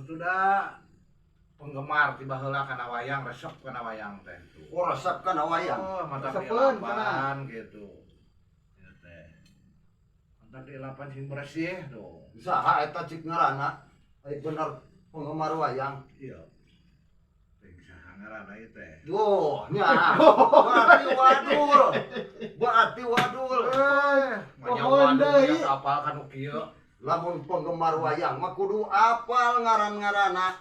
sudah penggemar tiba heula kana wayang, resep kana wayang teh. Oh, resep kana wayang. Oh, mantap Resepeun dielapan gitu. Ya teh. Mantap dielapan sing bersih tuh. Saha eta cik ngaranna? Ai bener penggemar wayang. Iya. Teh saha ngaranna ieu teh? Duh, nya. Berarti wadul. Berarti wadul. pohon deui. Apal kanu kieu. Lamun penggemar wayang mah kudu apal ngaran-ngaranna.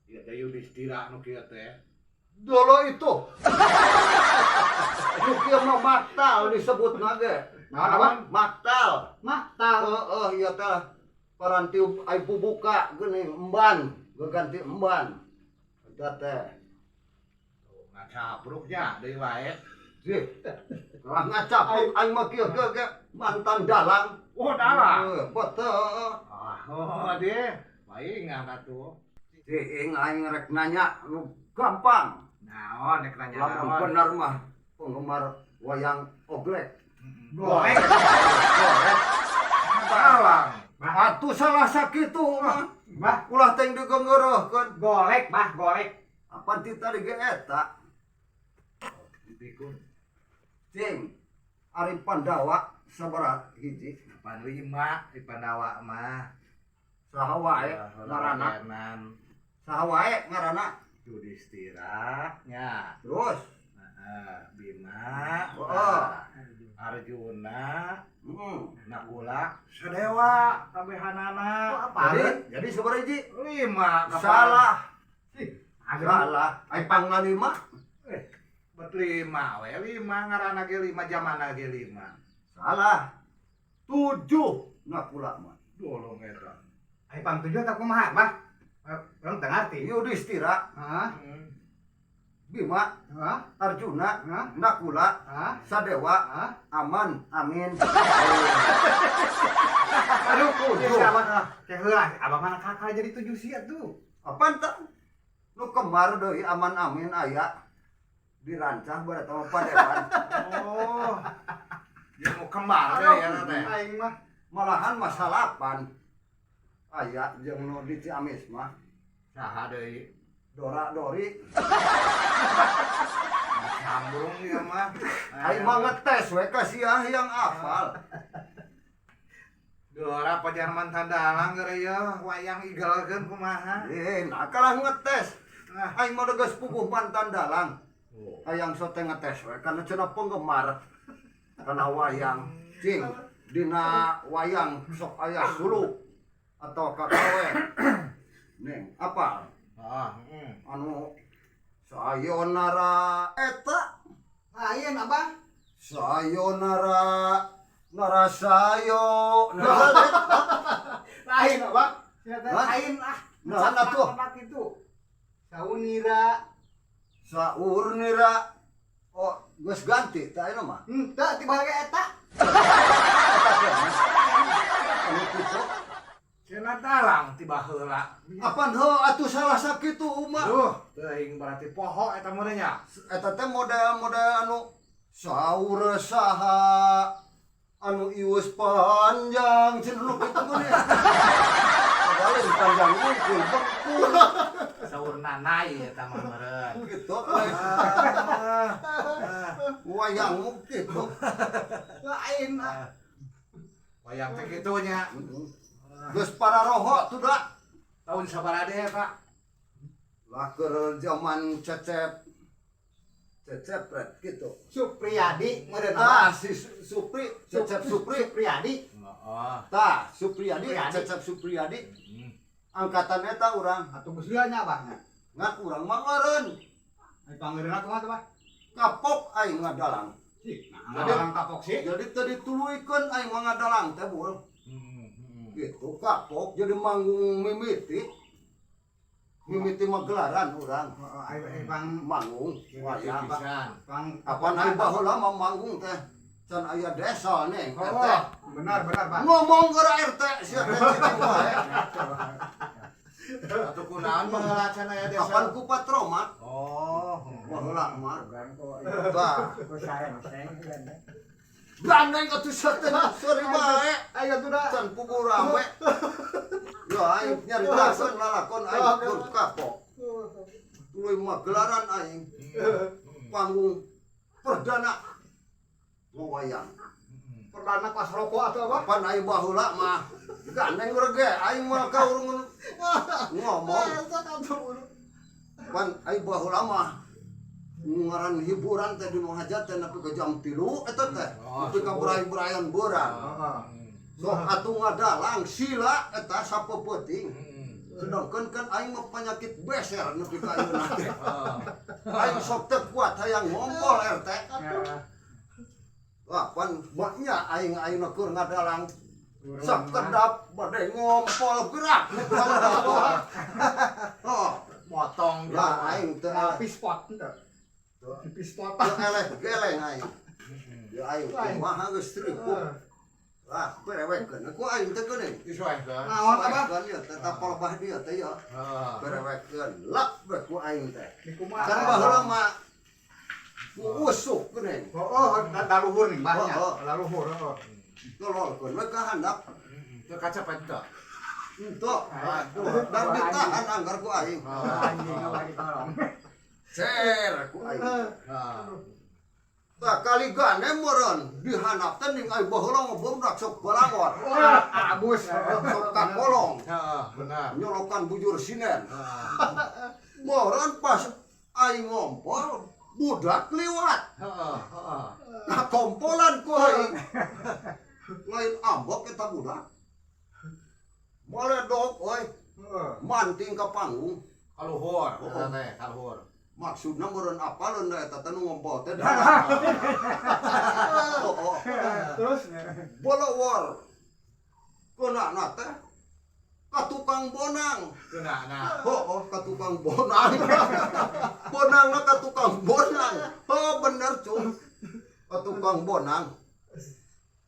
Ieu teh Yudhistira anu kieu teh. Dolo itu. Itu kieu mah maktal disebutna ge. Naon apa? Maktal. Maktal. Iya teh. Paranti ai pubuka geuning emban, ganti emban. Eta teh. Ngacapruknya deui wae. Sih. Lah ngacapruk aing mah kieu ge mantan dalang. Oh, dalang. Betul. Oh, dia. Baik atuh. Sing aing rek nanya nu gampang. Naon nek nanya Lamun naon? bener mah penggemar wayang oglek. Golek. Golek. Dalang. Atuh salah sakitu mah. Bah, Ulah teng digonggorohkeun. golek, bah, golek. Apa ti tadi ge eta? Dipikun. Cing. Ari Pandawa sabaraha hiji? 85 di Pandawa mah. Saha wae ngaranna? Kenan Saha wae ngaranna? Yudhistira nya. Terus Bima. Oh. Arjuna, Nakula, Sadewa, kabehanana. Jadi sabaraha hiji? 5 Salah. Agak Salah. Ai panglima. Bet 5 we 5 ngaranna ge 5 jamana ge 5. Salah. 7 nakula mah. Dolong eta. ai pang tujuh tak kumaha, bah. Orang teu ngarti. Yudhistira, Hah? Bima, Hah? Arjuna, Hah? Nakula, Hah? Sadewa, Hah? Aman, Amin. Aduh, Tujuh. kayak heula, abang mana kakak jadi 7 sia tuh. Apaan tak? Nu kemar deui Aman, Amin aya dirancang pada sama Padewan. Oh. Dia mau kembar Aduh, deh ya teh. Aing mah Malahan masalapan aya jeung nu di Ciamis mah Saha deui? Dora Dori. Sambung dia mah. Aing mah ngetes we ka sia yang hafal. Dora pajar mantan dalang geura ya wayang igalkeun kumaha. Nah kalah ngetes. Nah, Aing mah geus puguh mantan dalang. Hayang sote ngetes we kana cenah penggemar kana wayang. Cing, dina wayang sok aya suluk atau kakawen. Ning, apa? Anu sayonara eta lain abang. sayonara narasayo Lain abang. Siapa Hah? lain ah. Nah, atuh. Tempat itu. Saunira. saurnira oh geus ganti tah ayeuna mah Henteu tiba lagi eta. anu kitu cenah dalang tiba heula. apaan heuh atuh salah sakitu mah Duh, teuing berarti poho eta meureun nya. eta teh model-model anu saur saha anu ius panjang cenah kitu mah nya padahal panjang unggul bengkul Saur nanai eta mah meureun. gitu wayangmu gitu Lain ah. Wayang teh kitu nya. geus para roho tuh dah Tahun sabaraha deui eta? lah keur zaman cecep red gitu Supriyadi meureun tah abang. si Supri cecep Supri Supriyadi. Heeh. tah Supriyadi Supriyadi. cecep Supriyadi angkatan eta urang Atuh geus heula nya abang. ngan urang mah eureun Ai pangeurna kumaha tuh, Bang? kapok aing ngadalang Sih, Jadi- nah, orang kapok sih. jadi tadi tuluikeun aing mah ngadalang teh bul gitu kapok jadi manggung mimiti mah gelaran urang Ai Bang, manggung wayang Pisan. Bang apa naik baheula mah manggung teh can aya desa nih RT benar Bang. ngomong ke RT sia teh cicing wae Atuh kunaon baheula cenah aya desa? kapan ku patromat Oh. baheula mah Kan kok tah saya maseng kan. Gandeng atuh satena sori bae. Ayo tuh dah. Can pugu rame. Ya aing nyaritakeun lalakon aing keur kapok. Tuluy mah gelaran aing panggung perdana wayang. Perdana kelas rokok atau apa? Pan aing baheula mah gandeng rege aing mah kaurung ngomong. Pan aing baheula mah ngaran hiburan teh di nu hajat teh nepi ka jam 3 eta teh. Nepi ka berayan beurang. Sok atuh ngadalang sila eta sapeuting. Sedangkan kan aing mah penyakit beser nepi ka ayeuna teh. Aing sok teu kuat hayang ngompol RT. Wah, pan maknya aing ayeuna keur ngadalang sakedap bade ngompol gerak. Oh, Motong lah aing teu pispot enggak? Pispot. teu eleh geleng aing. Ya aing kumaha geus tripuk. Lah, berewekeun ku aing teh geuning. Disesuaikan. Naon apa? Kan ya teh tapal bah dia teh ya. Berewekeun lak bae ku aing teh. Di kumaha? Kan baheula mah usuk geuning. Oh, daluhur nih banyak. Oh. Daluhur. Tololkeun we ka handap. Itu kaca penta. Entuk. Dan ditahan anggar ku aing. Anjing lagi tolong. Ser ku aing. Nah. Tah kali gane meureun dihandap teh ning aing baheula ngobomdak sok balangor. Abus. Sok kakolong. Heeh, benar. Nyolokan bujur sinen. Meureun pas aing ngompol budak liwat. Heeh. Kakompolan ku aing. Lain ambok eta budak. Moledok euy, manting ka panggung. Kaluhur, eta teh, kaluhur. Maksudna meureun apaleun da eta teh nu ngompol teh. Oh. Terus Bolowor. Keunana teh ka tukang bonang. Keunana. Oh, ka tukang bonang. Bonangna ka tukang bonang. Oh, bener cung. Ka tukang bonang.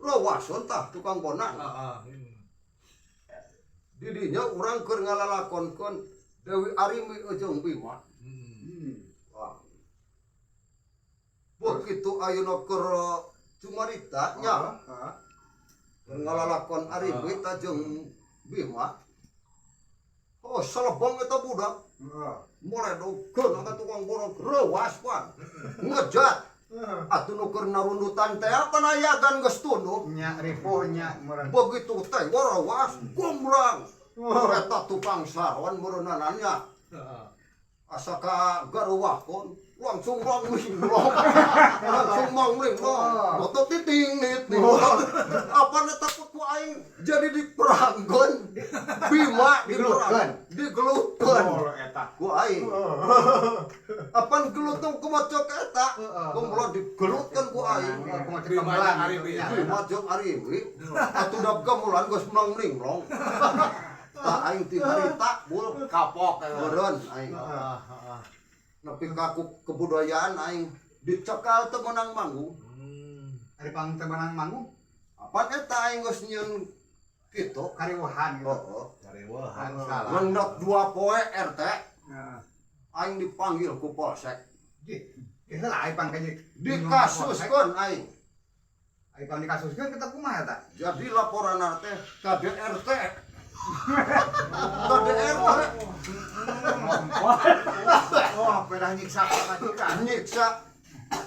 Lawason tah tukang bonang. Heeh. Di dinya urang keur ngalalakonkeun Dewi Arimi jeung Bima. Wah. Begitu ayeuna keur cumarita nya. Keur ngalalakon Arimi ta jeung Bima. Oh, selebong eta budak. Moledogkeun ka tukang bonang reuwas pan. Ngejat. Atuh nu keur narundutan teh panayagan geus tunduk. nya ripuhnya meureun. Begitu teh warawas gombrang. Eta tukang saron meureunananya. Asa ka garuwahkeun langsung manglinglong. Langsung manglinglong. Otot titingnit nih. Apa eta ku aing jadi diperangkeun. Bima diperangkeun. Digelutkeun. Oh, eta. Ku aing. Apan gelutkeun kumacok eta. Kumlo digelutkeun ku aing. Bima Arimi. Bima jeung Arimi. Atuh dap gamulan geus manglinglong. Tah aing ti harita bul Kapok. meureun aing. Nepi ka kebudayaan aing dicekal teu meunang manggung. Ari pangtebanan manggung Apan eta aing geus nyieun kitu. kariwahan gitu. Heeh. Karewahan salah. Ngendok 2 poe RT Heeh. aing dipanggil ku polsek. Itu lah ai pang kayak Dikasuskeun aing. ai pang dikasuskeun kita kumaha eta? Jadi laporan teh ka DRT. Ka DRT Oh, pedah nyiksa majikan. nyiksa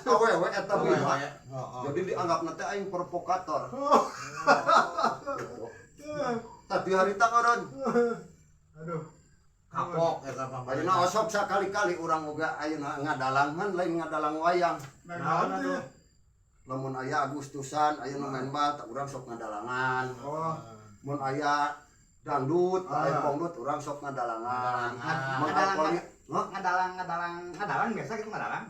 awewe eta Bima. Heeh. Jadi dianggapna teh aing provokator. Tadi harita ngeureun. Aduh. Kapok eta mah. Ayeuna osok sakali-kali urang boga ayeuna ngadalangan lain ngadalang wayang. Naon atuh? Lamun aya Agustusan ayeuna main bal tak urang sok ngadalangan. Oh. Mun aya dangdut, aya pongdut urang sok ngadalangan. Mun aya poli, Ngadalang biasa gitu ngadalang.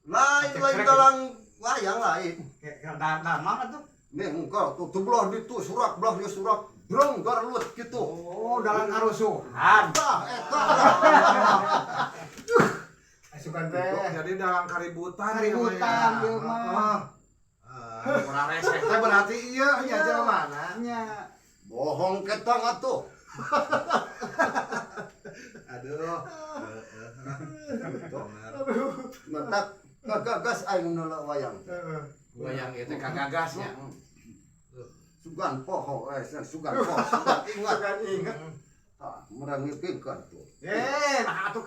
lain dalang wayang lain. Kayak mana tuh? Nih engkau tuh belah ditu surak belah dia surak brong garlut gitu. Oh, dalang karusuhan. Tah eta. Asukan teh. Jadi dalam kaributan. Kaributan ieu mah. Kurang resek teh berarti iya nya jelema Nya. Bohong ketang atuh. Aduh. Mentak kagagas aing nolak wayang. Wayang ieu teh kagagasnya. Sugan poho sugan poho sugan ingat tah merangipikeun tuh Nah atuh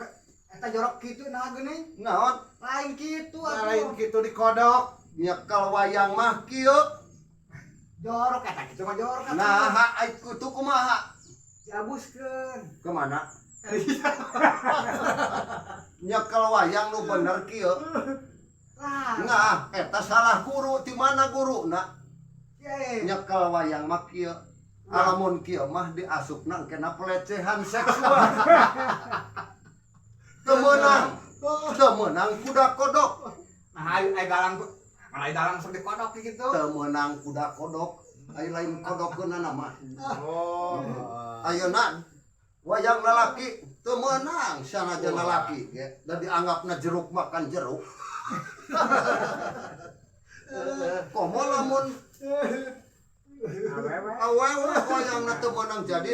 eta jorok kitu nah geuning. naon Lain kitu Lain atuh. kitu dikodok. nyekel wayang mah kieu Jorok eta kitu mah jorok atuh. nah ai kudu kumaha diabuskeun. kemana nyekel wayang nu bener kieu Lah. nah eta salah guru di mana guruna Ye. nyekel wayang mah kieu alamun kieu mah diasupna kena pelecehan seksual temenang kuda kodok Nah ai dalang mana ai dalang sok dikodok kitu. temenang kuda kodok ai lain kodokkeunana mah Oh. ayeuna wayang lalaki temenang sanajan lalaki ge da dianggapna jeruk makan jeruk komo lamun awewe wayangna temenang jadi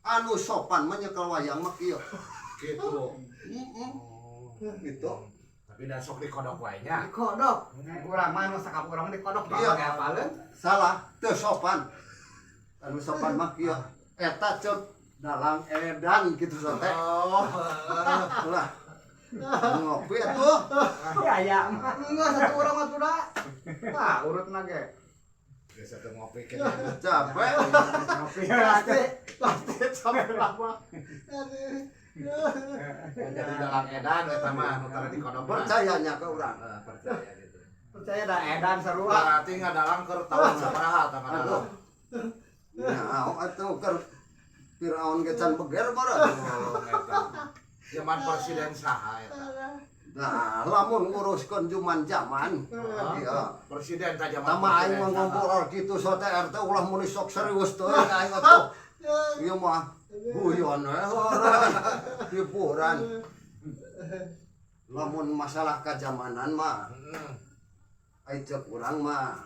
anu sopan mah nyekel wayang mah kieu Gitu. gitu Tapi da sok dikodok wae nya. Dikodok. Urang mah nu sakap urang dikodok Iya. ge apaleun. salah teu sopan anu sopan mah kieu eta cek dalang edan gitu sote Oh. lah ngopi atuh Ya mah geus satu urang mah tuh da. Tah urutna ge. Biasa teu ngopi kene. capek Ngopi pasti Sampai lama. Jadi dalam edan eta mah nu tara dikodok. percayanya ke urang Percaya gitu. percaya da edan sarua. Berarti ngadalang keur tahun sabaraha tah ngadalang. nah atuh keur Firaun ge can beger bara Oh, eta. Zaman presiden saha eta? nah lamun nguruskeun zaman iya Presiden teh zaman. tama aing mah presiden saha? ngobrol kitu sote RT ulah mun sok serius teuing aing atuh ieu mah guyon we orang hiburan lamun masalah kazamanan mah Heeh. ai cek urang mah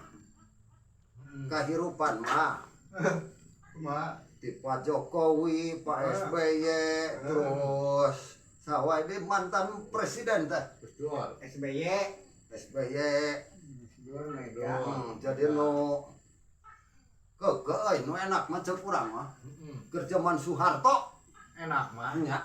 kahirupan mah di Pak Jokowi, Pak SBY, terus sawai di mantan presiden teh Betul. SBY. SBY Mega. jadi nu nu enak mah cek urang mah Heeh. keur zaman Soeharto Enak mah. nya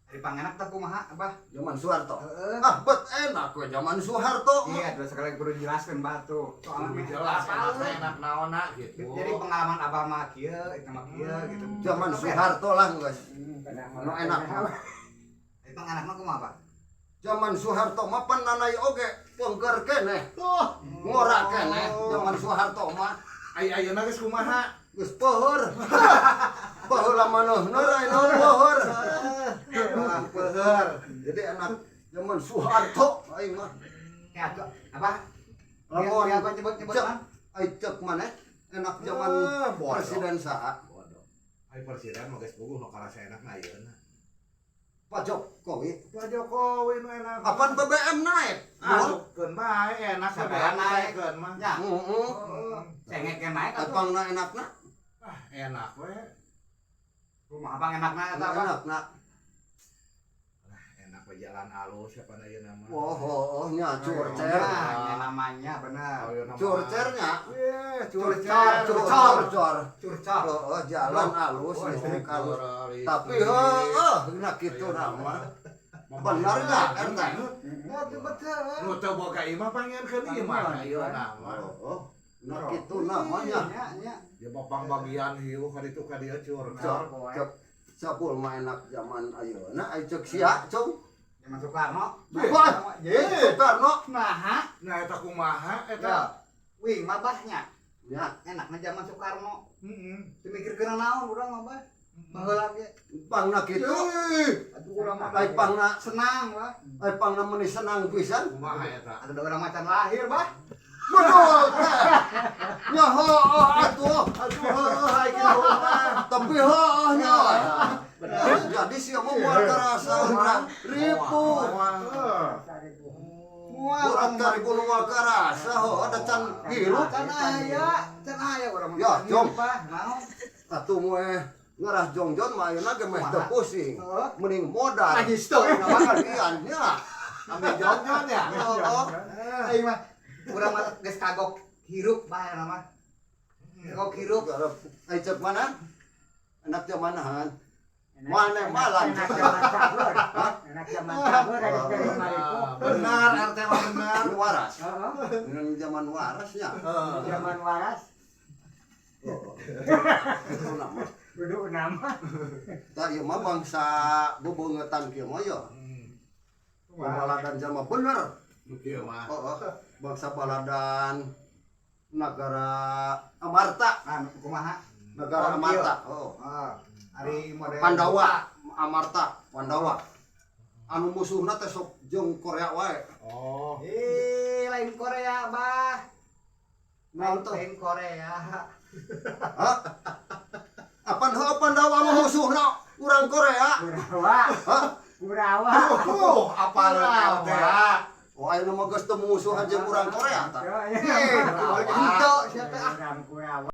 Di pangenak teh kumaha Abah? zaman Soeharto Heeh. bet enak we zaman Soeharto Iya, terus sekali perlu jelaskan batu. Soalnya Jelas enak naonna gitu. Jadi pengalaman Abah mah kieu, itu mah kieu gitu. zaman Soeharto lah geus nu enak mah Itu anak mah kumaha, Pak? zaman Soeharto mah pananai oge pengker keneh ngora keneh zaman Soeharto mah Ayeuna geus kumaha? geus peuheur baheula manehna lain naon peuheur Peuheur. jadi enak zaman Soeharto aing mah Ya, tuh, apa? lamun Dia apa nyebut-nyebut cek man? ai cek maneh enak zaman bodoh. presiden saha Waduh. Ai presiden mah geus puguh nu karasa enak na ayeuna. Pak Jokowi Pak Jokowi nu enak. kapan BBM naik Asupkeun bae enak Sabaran naik. naikkeun mah. Ya, heeh cengeknya naik atuh. apangna enakna Ah, enak we. Kumaha Bang enakna eta apa? enakna Enak we jalan alus siapa ayeuna mah. oh nya curcer Nah, namanya bener. curcernya Curcer. curcor Curcol. heeh jalan alus listrik alus tapi nah kitu nama bener enggak ente Betul betul. Nu teu boga imah panggieunkeun imah ayeuna mah. nah kitu namanya Ya, ya. Ya bapang bagian hiu ka ditu ka dieu curcol. cek sapul mah enak zaman ayeuna ai cek sia cung Zaman Soekarno. Wah, Soekarno Nah, Nah eta kumaha ya. eta? Wing mah bahnya. ya Enaknya zaman Soekarno. Heeh. Teu mikirkeun naon urang mah bah. Baheula ge. pangna kitu Aduh urang mah ai pangna senang bah. ai pangna meuni senang pisan Kumaha eta? Ada orang macan lahir bah. betul nya atuh ai kitu tapi nya jadi sia mah moal karasa urang ribu urang dari gunung moal karasa ada can hirup Can aya urang mah. Ya, Jom. Bah, naon? atuh meh ngarah jongjon mah ayeuna ge meh teu pusing Heeh. mending modal Lagi stop. bagian nya Ambil jongjon ya? heeh Aing mah Urang mah geus kagok hirup bae nama. Kagok hirup. Ai cek mana? Anak zamanahan. Mana malam? Enak zaman cabur. Enak zaman cabur ada dari Maluku. Benar, RT mah benar. Ini waras. Heeh. Ini zaman warasnya. Zaman waras Itu nama. kudu nama. Tak ieu mah bangsa bebeungetan kieu mah ya. Baladan jalma bener. Kieu mah. Bangsa Baladan negara Amarta. Kumaha? Negara Amarta. Oh. Ari model Pandawa, Amarta, Pandawa. Anu musuhna teh sok jeung Korea wae. Oh. lain Korea, Bah. Naon tuh? Lain Korea. Hah? Pandawa mah musuhna urang Korea. Kurawa. Hah? Kurawa. Apa RT? Oh, ayeuna mah geus teu musuhan jeung urang Korea tah. Itu siapa?